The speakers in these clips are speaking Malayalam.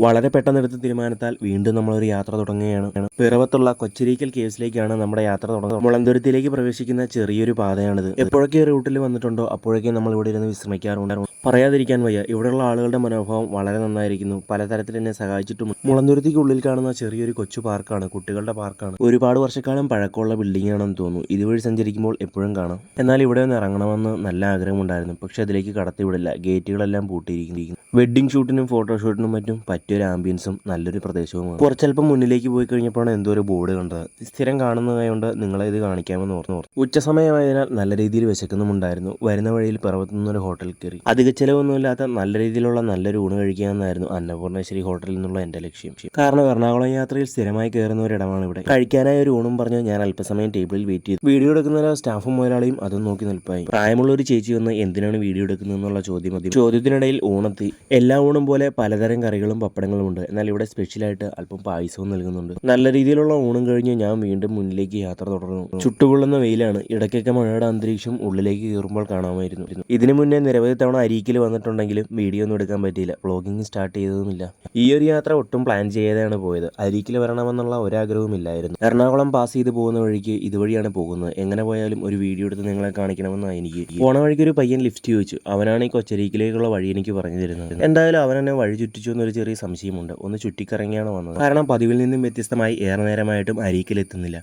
വളരെ പെട്ടെന്നെടുത്ത തീരുമാനത്താൽ വീണ്ടും നമ്മളൊരു യാത്ര തുടങ്ങുകയാണ്. പിറവത്തുള്ള കൊച്ചരീക്കൽ കേവ്സിലേക്കാണ് നമ്മുടെ യാത്ര തുടങ്ങുന്നത്. മുളന്തുരുത്തിലേക്ക് പ്രവേശിക്കുന്ന ചെറിയൊരു പാതയാണിത്. എപ്പോഴൊക്കെ റൂട്ടിൽ വന്നിട്ടുണ്ടോ അപ്പോഴൊക്കെ നമ്മൾ ഇവിടെ ഇരുന്ന് വിശ്രമിക്കാറുണ്ട്. പറയാതിരിക്കാൻ വയ്യ, ഇവിടെയുള്ള ആളുകളുടെ മനോഭാവം വളരെ നന്നായിരിക്കുന്നു. പലതരത്തിൽ എന്നെ സഹായിച്ചിട്ടും. മുളന്തുരുത്തിക്കുള്ളിൽ കാണുന്ന ചെറിയൊരു കൊച്ചു പാർക്കാണ്, കുട്ടികളുടെ പാർക്കാണ്. ഒരുപാട് വർഷക്കാലം പഴക്കമുള്ള ബിൽഡിംഗ് ആണെന്ന് തോന്നുന്നു. ഇതുവഴി സഞ്ചരിക്കുമ്പോൾ എപ്പോഴും കാണാം. എന്നാൽ ഇവിടെ ഒന്ന് ഇറങ്ങണമെന്ന് നല്ല ആഗ്രഹമുണ്ടായിരുന്നു, പക്ഷെ അതിലേക്ക് കടത്തിവിടില്ല. ഗേറ്റുകളെല്ലാം പൂട്ടിയിരിക്കുന്നു. വെഡ്ഡിംഗ് ഷൂട്ടിനും ഫോട്ടോഷൂട്ടിനും മറ്റും പറ്റിയൊരു ആംബിയൻസും നല്ലൊരു പ്രദേശവുമാണ്. കുറച്ചല്പം മുന്നിലേക്ക് പോയി കഴിഞ്ഞപ്പോഴാണ് എന്തോ ഒരു ബോർഡ് കണ്ടത്. സ്ഥിരം കാണുന്നതായതുകൊണ്ട് നിങ്ങളെ ഇത് കാണിക്കാമെന്ന് ഓർന്നു. ഉച്ച സമയമായതിനാൽ നല്ല രീതിയിൽ വിശക്കുന്നുമുണ്ടായിരുന്നു. വരുന്ന വഴിയിൽ പിറവത്തു നിന്നൊരു ഹോട്ടലിൽ കയറി. അധിക ചിലവൊന്നുമില്ലാത്ത നല്ല രീതിയിലുള്ള നല്ലൊരു ഊണ് കഴിക്കാമെന്നായിരുന്നു അന്നപൂർണേശ്വരി ഹോട്ടലിൽ നിന്നുള്ള എൻ്റെ ലക്ഷ്യം. കാരണം എറണാകുളം യാത്രയിൽ സ്ഥിരമായി കയറുന്ന ഒരിടമാണ് ഇവിടെ. കഴിക്കാനായ ഒരു ഊണും പറഞ്ഞ് ഞാൻ അല്പസമയം ടേബിളിൽ വെയിറ്റ് ചെയ്തു. വീഡിയോ എടുക്കുന്ന സ്റ്റാഫും മുതലാളിയും അതും നോക്കി നിൽപ്പായി. പ്രായമുള്ള ഒരു ചേച്ചി വന്ന് എന്തിനാണ് വീഡിയോ എടുക്കുന്നതെന്നുള്ള ചോദ്യത്തിനിടയിൽ ഊണെത്തി. എല്ലാ ഊണും പോലെ പലതരം കറികളും പപ്പടങ്ങളും ഉണ്ട്. എന്നാൽ ഇവിടെ സ്പെഷ്യലായിട്ട് അല്പം പായസവും നൽകുന്നുണ്ട്. നല്ല രീതിയിലുള്ള ഊണും കഴിഞ്ഞ് ഞാൻ വീണ്ടും മുന്നിലേക്ക് യാത്ര തുടർന്നു. ചുട്ടുകൊള്ളുന്ന വെയിലാണ്. ഇടയ്ക്കൊക്കെ മഴയുടെ അന്തരീക്ഷം ഉള്ളിലേക്ക് കയറുമ്പോൾ കാണാമായിരുന്നു. ഇതിനു മുന്നേ നിരവധി തവണ അരീക്കിൽ വന്നിട്ടുണ്ടെങ്കിലും വീഡിയോ ഒന്നും എടുക്കാൻ പറ്റിയില്ല. വ്ളോഗിങ് സ്റ്റാർട്ട് ചെയ്തതുമില്ല. ഈ ഒരു യാത്ര ഒട്ടും പ്ലാൻ ചെയ്യാതെയാണ് പോയത്. അരീക്കിൽ വരണമെന്നുള്ള ഒരാഗ്രഹവുമില്ലായിരുന്നു. എറണാകുളം പാസ് ചെയ്ത് പോകുന്ന വഴിക്ക് ഇതുവഴിയാണ് പോകുന്നത്. എങ്ങനെ പോയാലും ഒരു വീഡിയോ എടുത്ത് നിങ്ങളെ കാണിക്കണമെന്നാണ് എനിക്ക്. പോണ വഴിക്ക് ഒരു പയ്യൻ ലിഫ്റ്റ് ചോദിച്ചു. അവനാണ് ഈ കൊച്ചരീക്കിലേക്കുള്ള വഴി എനിക്ക് പറഞ്ഞു തരുന്നത്. എന്തായാലും അവനെന്നെ വഴി ചുറ്റിച്ചു എന്നൊരു ചെറിയ സംശയമുണ്ട്. ഒന്ന് ചുറ്റിക്കറങ്ങിയാണ് വന്നത്. കാരണം പതിവിൽ നിന്നും വ്യത്യസ്തമായി ഏറെ നേരമായിട്ടും അരീക്കൽ എത്തുന്നില്ല.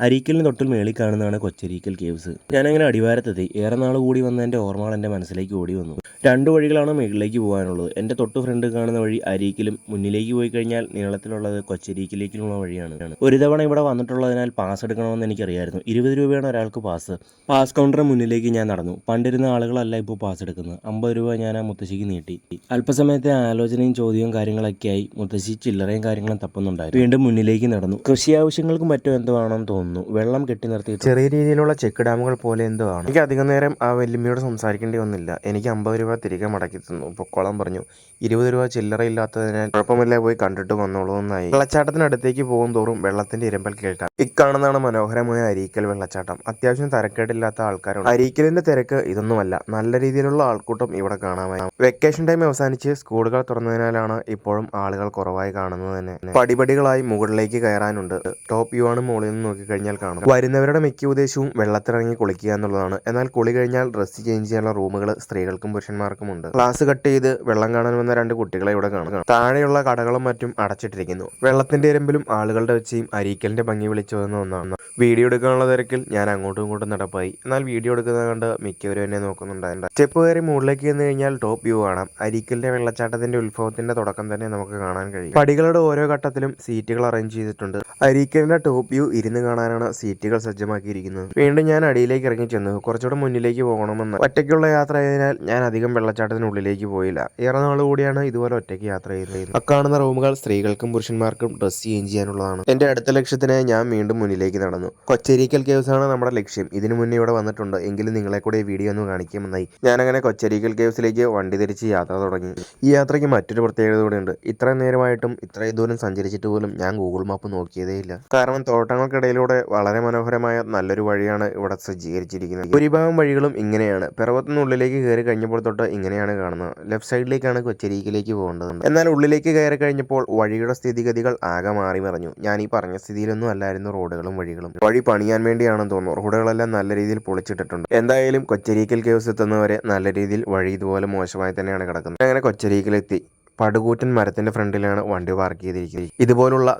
അരീക്കലിന് തൊട്ടിൽ മേളിൽ കാണുന്നതാണ് കൊച്ചരീക്കൽ കേവ്സ്. ഞാനങ്ങനെ അടിവാരത്തെത്തി. ഏറെ നാൾ കൂടി വന്ന എൻ്റെ ഓർമ്മകൾ എൻ്റെ മനസ്സിലേക്ക് ഓടി വന്നു. രണ്ട് വഴികളാണ് മേളിലേക്ക് പോകാനുള്ളത്. എൻ്റെ തൊട്ട് ഫ്രണ്ട് കാണുന്ന വഴി അരീക്കലും, മുന്നിലേക്ക് പോയി കഴിഞ്ഞാൽ നീളത്തിലുള്ളത് കൊച്ചരീക്കിലേക്കുള്ള വഴിയാണ്. ഒരു തവണ ഇവിടെ വന്നിട്ടുള്ളതിനാൽ പാസ് എടുക്കണമെന്ന് എനിക്കറിയായിരുന്നു. 20 രൂപയാണ് ഒരാൾക്ക് പാസ്. പാസ് കൗണ്ടറിന് മുന്നിലേക്ക് ഞാൻ നടന്നു. പണ്ടിരുന്ന ആളുകളല്ല ഇപ്പോൾ പാസ് എടുക്കുന്നത്. 50 രൂപ ഞാൻ ആ മുത്തശ്ശിക്ക് നീട്ടി. അല്പസമയത്തെ ആലോചനയും ചോദ്യവും കാര്യങ്ങളൊക്കെയായി മുത്തശ്ശി ചില്ലറയും കാര്യങ്ങളും തപ്പുന്നുണ്ടായിരുന്നു. വീണ്ടും മുന്നിലേക്ക് നടന്നു. കൃഷി ആവശ്യങ്ങൾക്കും മറ്റോ എന്തോ ആണെന്ന് തോന്നുന്നു. വെള്ളം കെട്ടി നിർത്തി ചെറിയ രീതിയിലുള്ള ചെക്ക് ഡാമുകൾ പോലെ എന്തോ ആണ്. എനിക്ക് അധികം നേരം ആ വല്യമ്മയോട് സംസാരിക്കേണ്ടി വന്നില്ല. എനിക്ക് 50 രൂപ തിരികെ മടക്കി തന്നു. പൊക്കോളം പറഞ്ഞു. 20 രൂപ ചില്ലറ ഇല്ലാത്തതിനാൽ കുഴപ്പമില്ല, പോയി കണ്ടിട്ട് വന്നോളൂ എന്നായി. വെള്ളച്ചാട്ടത്തിനടുത്തേക്ക് പോകും തോറും വെള്ളത്തിന്റെ ഇരമ്പൽ കേൾക്കാം. ഇക്കാണുന്നതാണ് മനോഹരമായ അരീക്കൽ വെള്ളച്ചാട്ടം. അത്യാവശ്യം തരക്കേടില്ലാത്ത ആൾക്കാരുണ്ട്. അരീക്കലിന്റെ തിരക്ക് ഇതൊന്നുമല്ല. നല്ല രീതിയിലുള്ള ആൾക്കൂട്ടം ഇവിടെ കാണാമായി. വെക്കേഷൻ ടൈം അവസാനിച്ച് സ്കൂളുകൾ തുറന്നതിനാലാണ് ഇപ്പോഴും ആളുകൾ കുറവായി കാണുന്നത് തന്നെ. പടിപടികളായി മുകളിലേക്ക് കയറാനുണ്ട്. ടോപ്പ് വ്യൂ ആണ് മുകളിൽ നിന്ന് നോക്കിക്കഴിഞ്ഞാൽ കാണും. വരുന്നവരുടെ മിക്ക ഉദ്ദേശവും വെള്ളത്തിലിറങ്ങി കുളിക്കുക എന്നുള്ളതാണ്. എന്നാൽ കുളി കഴിഞ്ഞാൽ ഡ്രസ്സ് ചേഞ്ച് ചെയ്യാനുള്ള റൂമുകൾ സ്ത്രീകൾക്കും പുരുഷന്മാർക്കും ഉണ്ട്. ക്ലാസ് കട്ട് ചെയ്ത് വെള്ളം കാണാൻ വന്ന 2 കുട്ടികളെ ഇവിടെ കാണാം. താഴെയുള്ള കടകളും മറ്റും അടച്ചിട്ടിരിക്കുന്നു. വെള്ളത്തിന്റെ ഇരമ്പിലും ആളുകളുടെ വെച്ചയും അരീക്കലിന്റെ ഭംഗി വിളിച്ചോതുന്ന ഒന്നാണ്. വീഡിയോ എടുക്കാനുള്ള തിരക്കിൽ ഞാൻ അങ്ങോട്ടും ഇങ്ങോട്ടും നടപ്പായി. എന്നാൽ വീഡിയോ എടുക്കുന്നത് കണ്ട് മിക്കവരും എന്നെ നോക്കുന്നുണ്ടായിരുന്നു. സ്റ്റെപ്പ് കയറി മുകളിലേക്ക് ചെന്ന് കഴിഞ്ഞാൽ ടോപ്പ് വ്യൂ കാണാം. അരീക്കലിന്റെ വെള്ളച്ചാട്ടത്തിന്റെ ഉത്ഭവത്തിന്റെ തുടക്കം തന്നെ നമുക്ക് കാണാൻ കഴിയും. പടികളുടെ ഓരോ ഘട്ടത്തിലും സീറ്റുകൾ അറേഞ്ച് ചെയ്തിട്ടുണ്ട്. അരീക്കലിന്റെ ടോപ്പ് വ്യൂ ഇരുന്ന് കാണാനാണ് സീറ്റുകൾ സജ്ജമാക്കിയിരിക്കുന്നത്. വീണ്ടും ഞാൻ അടിയിലേക്ക് ഇറങ്ങി ചെന്നു. കുറച്ചുകൂടെ മുന്നിലേക്ക് പോകണമെന്ന്. ഒറ്റയ്ക്കുള്ള യാത്ര ആയതിനാൽ ഞാൻ അധികം വെള്ളച്ചാട്ടത്തിനുള്ളിലേക്ക് പോയില്ല. ഏറെ നാൾ കൂടിയാണ് ഇതുപോലെ ഒറ്റയ്ക്ക് യാത്ര ചെയ്യുന്നത്. അക്കാണുന്ന റൂമുകൾ സ്ത്രീകൾക്കും പുരുഷന്മാർക്കും ഡ്രസ്സ് ചേഞ്ച് ചെയ്യാനുള്ളതാണ്. എന്റെ അടുത്ത ലക്ഷ്യത്തിന് ഞാൻ വീണ്ടും മുന്നിലേക്ക് നടന്നു. കൊച്ചരീക്കൽ കേവ്സ് ആണ് നമ്മുടെ ലക്ഷ്യം. ഇതിനു മുന്നേ ഇവിടെ വന്നിട്ടുണ്ട്, എങ്കിലും നിങ്ങളെ കൂടെ ഈ വീഡിയോ ഒന്ന് കാണിക്കുമെന്നായി ഞാനങ്ങനെ കൊച്ചരീക്കൽ കേവ്സിലേക്ക് വണ്ടി തിരിച്ച് യാത്ര തുടങ്ങി. ഈ യാത്രയ്ക്ക് മറ്റൊരു പ്രത്യേകത കൂടെയുണ്ട്. ഇത്രയും നേരമായിട്ടും ഇത്രയും ദൂരം സഞ്ചരിച്ചിട്ട് പോലും ഞാൻ ഗൂഗിൾ മാപ്പ് നോക്കിയതേയില്ല. കാരണം തോട്ടങ്ങൾക്കിടയിലൂടെ വളരെ മനോഹരമായ നല്ലൊരു വഴിയാണ് ഇവിടെ സജ്ജീകരിച്ചിരിക്കുന്നത്. ഭൂരിഭാഗം വഴികളും ഇങ്ങനെയാണ്. പിറവത്തുനിന്നുള്ളിലേക്ക് കയറി കഴിഞ്ഞപ്പോൾ തൊട്ട് ഇങ്ങനെയാണ് കാണുന്നത്. ലെഫ്റ്റ് സൈഡിലേക്കാണ് കൊച്ചരീക്കിലേക്ക് പോകേണ്ടത്. എന്നാൽ ഉള്ളിലേക്ക് കയറി കഴിഞ്ഞപ്പോൾ വഴിയുടെ സ്ഥിതിഗതികൾ ആകെ മാറി മറിഞ്ഞു. ഞാൻ ഈ പറഞ്ഞ സ്ഥിതിയിലൊന്നും അല്ലായിരുന്നു റോഡുകളും വഴികളും. വഴി പണിയാൻ വേണ്ടിയാണെന്ന് തോന്നുന്നു. റോഡുകളെല്ലാം നല്ല രീതിയിൽ പൊളിച്ചിട്ടിട്ടുണ്ട്. എന്തായാലും കൊച്ചരീക്കൽ കേവ്സ് എത്തുന്നവരെ നല്ല രീതിയിൽ വഴി ഇതുപോലെ മോശമായി തന്നെയാണ് കിടക്കുന്നത്. അങ്ങനെ കൊച്ചരീക്കിലെത്തി. പടുകൂറ്റൻ മരത്തിന്റെ ഫ്രണ്ടിലാണ് വണ്ടി പാർക്ക് ചെയ്തിരിക്കുന്നത്. ഇതുപോലുള്ള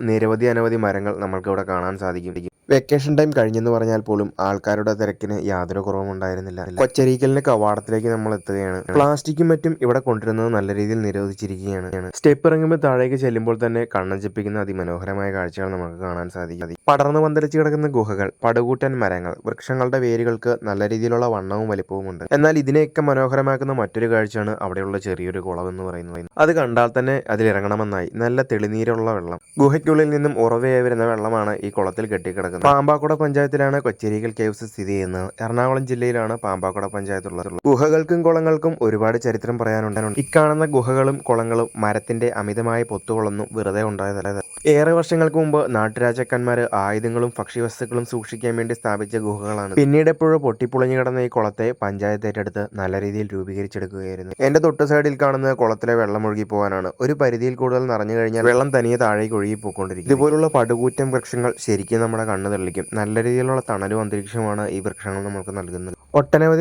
അനവധി മരങ്ങൾ നമ്മൾക്ക് ഇവിടെ കാണാൻ സാധിക്കും. വെക്കേഷൻ ടൈം കഴിഞ്ഞെന്ന് പറഞ്ഞാൽ പോലും ആൾക്കാരുടെ തിരക്കിന് യാതൊരു കുറവും ഉണ്ടായിരുന്നില്ല. കൊച്ചരീക്കലിന്റെ കവാടത്തിലേക്ക് നമ്മൾ എത്തുകയാണ്. പ്ലാസ്റ്റിക്കും മറ്റും ഇവിടെ കൊണ്ടുവരുന്നത് നല്ല രീതിയിൽ നിരോധിച്ചിരിക്കുകയാണ്. സ്റ്റെപ്പ് ഇറങ്ങുമ്പോൾ താഴേക്ക് ചെല്ലുമ്പോൾ തന്നെ കണ്ണഞ്ചിപ്പിക്കുന്ന അതിമനോഹരമായ കാഴ്ചകൾ നമുക്ക് കാണാൻ സാധിക്കും. പടർന്നു പന്തലിച്ച് കിടക്കുന്ന ഗുഹകൾ, പടുകൂറ്റൻ മരങ്ങൾ, വൃക്ഷങ്ങളുടെ വേരുകൾക്ക് നല്ല രീതിയിലുള്ള വണ്ണവും വലിപ്പവും ഉണ്ട്. എന്നാൽ ഇതിനെയൊക്കെ മനോഹരമാക്കുന്ന മറ്റൊരു കാഴ്ചയാണ് അവിടെയുള്ള ചെറിയൊരു കുളം എന്ന് പറയുന്നത്. അത് കണ്ടാൽ തന്നെ അതിലിറങ്ങണമെന്നായി. നല്ല തെളിനീരുള്ള വെള്ളം. ഗുഹയ്ക്കുള്ളിൽ നിന്നും ഉറവയായി വരുന്ന വെള്ളമാണ് ഈ കുളത്തിൽ കെട്ടിക്കിടക്കുന്നത്. പാമ്പാക്കുട പഞ്ചായത്തിലാണ് കൊച്ചരീക്കൽ കേവ്സ് സ്ഥിതി ചെയ്യുന്നത്. എറണാകുളം ജില്ലയിലാണ് പാമ്പാക്കുട പഞ്ചായത്തുള്ളത്. ഗുഹകൾക്കും കുളങ്ങൾക്കും ഒരുപാട് ചരിത്രം പറയാനുണ്ട്. ഇക്കാണുന്ന ഗുഹകളും കുളങ്ങളും മരത്തിന്റെ അമിതമായ പൊത്തുകളൊന്നും വെറുതെ ഉണ്ടായതല്ല. ഏറെ വർഷങ്ങൾക്ക് മുമ്പ് നാട്ടുരാജാക്കന്മാർ ആയുധങ്ങളും ഭക്ഷ്യവസ്തുക്കളും സൂക്ഷിക്കാൻ വേണ്ടി സ്ഥാപിച്ച ഗുഹകളാണ്. പിന്നീട് എപ്പോഴും പൊട്ടിപ്പൊളിഞ്ഞു കിടന്ന ഈ കുളത്തെ പഞ്ചായത്ത് ഏറ്റെടുത്ത് നല്ല രീതിയിൽ രൂപീകരിച്ചെടുക്കുകയായിരുന്നു. എന്റെ തൊട്ട് സൈഡിൽ കാണുന്ന കുളത്തിലെ വെള്ളം ഒഴുകി പോകാനാണ്. ഒരു പരിധിയിൽ കൂടുതൽ നിറഞ്ഞു കഴിഞ്ഞാൽ വെള്ളം തനിയെ താഴേക്ക് ഒഴുകി പോയിക്കൊണ്ടിരിക്കും. ഇതുപോലുള്ള പടുകൂറ്റൻ വൃക്ഷങ്ങൾ ശരിക്കും നമ്മുടെ കണ്ണ് തെളിക്കും. നല്ല രീതിയിലുള്ള തണലും അന്തരീക്ഷമാണ് ഈ വൃക്ഷങ്ങൾ നമുക്ക് നൽകുന്നത്.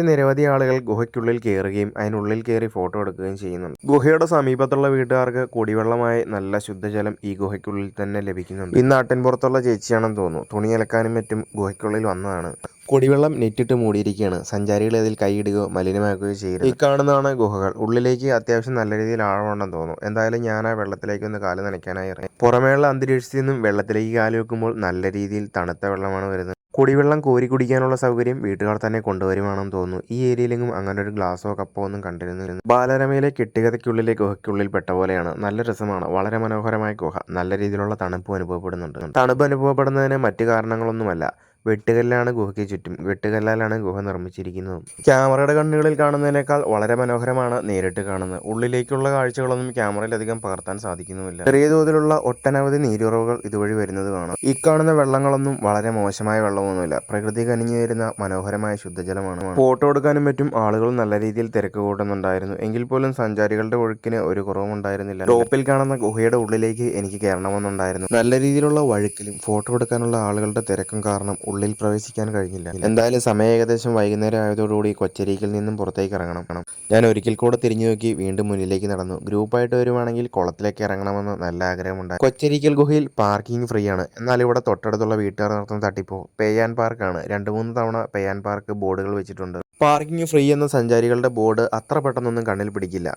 നിരവധി ആളുകൾ ഗുഹയ്ക്കുള്ളിൽ കയറുകയും അതിനുള്ളിൽ കയറി ഫോട്ടോ എടുക്കുകയും ചെയ്യുന്നുണ്ട്. ഗുഹയുടെ സമീപത്തുള്ള വീട്ടുകാർക്ക് കുടിവെള്ളമായി നല്ല ശുദ്ധജലം ഈ ഗുഹയ്ക്കുള്ളിൽ തന്നെ ലഭിക്കുന്നുണ്ട്. ഈ നാട്ടിൻപുറത്തുള്ള ചേച്ചിയാണെന്ന് തോന്നുന്നു. തുണി അലക്കാനും മറ്റും ഗുഹയ്ക്കുള്ളിൽ വന്നതാണ്. കുടിവെള്ളം നെറ്റിട്ട് മൂടിയിരിക്കുകയാണ്. സഞ്ചാരികൾ അതിൽ കൈയിടുകയോ മലിനമാക്കുകയോ ചെയ്യരുത്. ഈ കാണുന്നതാണ് ഗുഹകൾ. ഉള്ളിലേക്ക് അത്യാവശ്യം നല്ല രീതിയിൽ ആഴമുണ്ടെന്ന് തോന്നുന്നു. എന്തായാലും ഞാൻ ആ വെള്ളത്തിലേക്ക് ഒന്ന് കാല് നനയ്ക്കാനായി ഇറങ്ങി. പുറമേയുള്ള അന്തരീക്ഷത്തിൽ നിന്നും വെള്ളത്തിലേക്ക് കാല് വെക്കുമ്പോൾ നല്ല രീതിയിൽ തണുത്ത വെള്ളമാണ് വരുന്നത്. കുടിവെള്ളം കോരി കുടിക്കാനുള്ള സൗകര്യം വീട്ടുകാർ തന്നെ കൊണ്ടുവരുവാണെന്ന് തോന്നുന്നു. ഈ ഏരിയയിലെങ്കിലും അങ്ങനെ ഒരു ഗ്ലാസോ കപ്പോ ഒന്നും കണ്ടിരുന്നില്ല. ബാലരമയിലെ കെട്ടുകഥയ്ക്കുള്ളിലെ ഗുഹയ്ക്കുള്ളിൽ പെട്ട പോലെയാണ്. നല്ല രസമാണ്. വളരെ മനോഹരമായ ഗുഹ. നല്ല രീതിയിലുള്ള തണുപ്പ് അനുഭവപ്പെടുന്നുണ്ട്. തണുപ്പ് അനുഭവപ്പെടുന്നതിന് മറ്റു കാരണങ്ങളൊന്നുമല്ല. വെട്ടുകല്ലാണ് ഗുഹയ്ക്ക് ചുറ്റും. വെട്ടുകല്ലാലാണ് ഗുഹ നിർമ്മിച്ചിരിക്കുന്നത്. ക്യാമറയുടെ കണ്ണുകളിൽ കാണുന്നതിനേക്കാൾ വളരെ മനോഹരമാണ് നേരിട്ട് കാണുന്നത്. ഉള്ളിലേക്കുള്ള കാഴ്ചകളൊന്നും ക്യാമറയിൽ അധികം പകർത്താൻ സാധിക്കുന്നുമില്ല. ചെറിയ തോതിലുള്ള ഒട്ടനവധി നീരുറവുകൾ ഇതുവഴി വരുന്നത് കാണാം. ഈ കാണുന്ന വെള്ളങ്ങളൊന്നും വളരെ മോശമായ വെള്ളമൊന്നുമില്ല. പ്രകൃതി കനിഞ്ഞു വരുന്ന മനോഹരമായ ശുദ്ധജലമാണ്. ഫോട്ടോ എടുക്കാനും മറ്റും ആളുകൾ നല്ല രീതിയിൽ തിരക്ക് കൂട്ടുന്നുണ്ടായിരുന്നു. എങ്കിൽ പോലും സഞ്ചാരികളുടെ ഒഴുക്കിന് ഒരു കുറവും ഉണ്ടായിരുന്നില്ല. ടോപ്പിൽ കാണുന്ന ഗുഹയുടെ ഉള്ളിലേക്ക് എനിക്ക് കയറണമെന്നുണ്ടായിരുന്നു. നല്ല രീതിയിലുള്ള വഴുക്കലും ഫോട്ടോ എടുക്കാനുള്ള ആളുകളുടെ തിരക്കും കാരണം ഉള്ളിൽ പ്രവേശിക്കാൻ കഴിഞ്ഞില്ല. എന്തായാലും സമയം ഏകദേശം വൈകുന്നേരം ആയതോടുകൂടി കൊച്ചരിക്കിൽ നിന്നും പുറത്തേക്ക് ഇറങ്ങണം. ഞാൻ ഒരിക്കൽ കൂടെ തിരിഞ്ഞു നോക്കി വീണ്ടും മുന്നിലേക്ക് നടന്നു. ഗ്രൂപ്പായിട്ട് വരുവാണെങ്കിൽ കുളത്തിലേക്ക് ഇറങ്ങണമെന്ന് നല്ല ആഗ്രഹമുണ്ടായി. കൊച്ചരിക്കൽ ഗുഹയിൽ പാർക്കിംഗ് ഫ്രീ ആണ്. എന്നാൽ ഇവിടെ തൊട്ടടുത്തുള്ള വീട്ടുകാർ നടത്തുന്ന തട്ടിപ്പോ പേ ആൻഡ് പാർക്കാണ്. 2-3 തവണ പേ ആൻഡ് പാർക്ക് ബോർഡുകൾ വെച്ചിട്ടുണ്ട്. പാർക്കിംഗ് ഫ്രീ എന്ന സഞ്ചാരികളുടെ ബോർഡ് അത്ര പെട്ടെന്നൊന്നും കണ്ണിൽ പിടിക്കില്ല.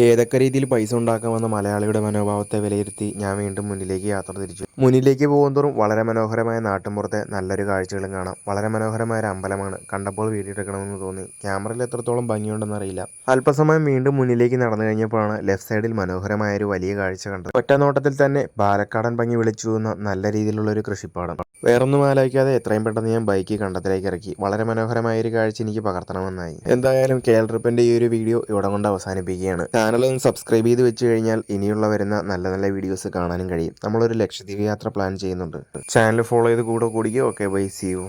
ഏതൊക്കെ രീതിയിൽ പൈസ ഉണ്ടാക്കാമെന്ന മലയാളിയുടെ മനോഭാവത്തെ വിലയിരുത്തി ഞാൻ വീണ്ടും മുന്നിലേക്ക് യാത്ര തിരിച്ചു. മുന്നിലേക്ക് പോകുന്തോറും വളരെ മനോഹരമായ നാട്ടിൻപുറത്തെ നല്ലൊരു കാഴ്ചകളും കാണാം. വളരെ മനോഹരമായ ഒരു അമ്പലമാണ്. കണ്ടപ്പോൾ വീഡിയോ എടുക്കണമെന്ന് തോന്നി. ക്യാമറയിൽ എത്രത്തോളം ഭംഗിയുണ്ടെന്ന് അറിയില്ല. അല്പസമയം വീണ്ടും മുന്നിലേക്ക് നടന്നു കഴിഞ്ഞപ്പോഴാണ് ലെഫ്റ്റ് സൈഡിൽ മനോഹരമായ ഒരു വലിയ കാഴ്ച കണ്ടത്. ഒറ്റ നോട്ടത്തിൽ തന്നെ പാലക്കാടൻ ഭംഗി വിളിച്ചു പോകുന്ന നല്ല രീതിയിലുള്ള ഒരു കൃഷിപ്പാടം. വേറൊന്നും ആലോചിക്കാതെ എത്രയും പെട്ടെന്ന് ഞാൻ ബൈക്ക് കണ്ടത്തിലേക്ക് ഇറക്കി. വളരെ മനോഹരമായ ഒരു കാഴ്ച എനിക്ക് പകർത്തണമെന്നായി. എന്തായാലും KL ട്രിപ്പിന്റെ ഈ ഒരു വീഡിയോ ഇവിടെ കൊണ്ട് അവസാനിപ്പിക്കുകയാണ്. ചാനൽ ഒന്ന് സബ്സ്ക്രൈബ് ചെയ്ത് വെച്ച് കഴിഞ്ഞാൽ ഇനിയുള്ള വരുന്ന നല്ല നല്ല വീഡിയോസ് കാണാനും കഴിയും. നമ്മളൊരു ലക്ഷദ്വീപ് യാത്ര പ്ലാൻ ചെയ്യുന്നുണ്ട്. ചാനൽ ഫോളോ ചെയ്ത് കൂടെ കൂടിയോ. Okay, bye, see U.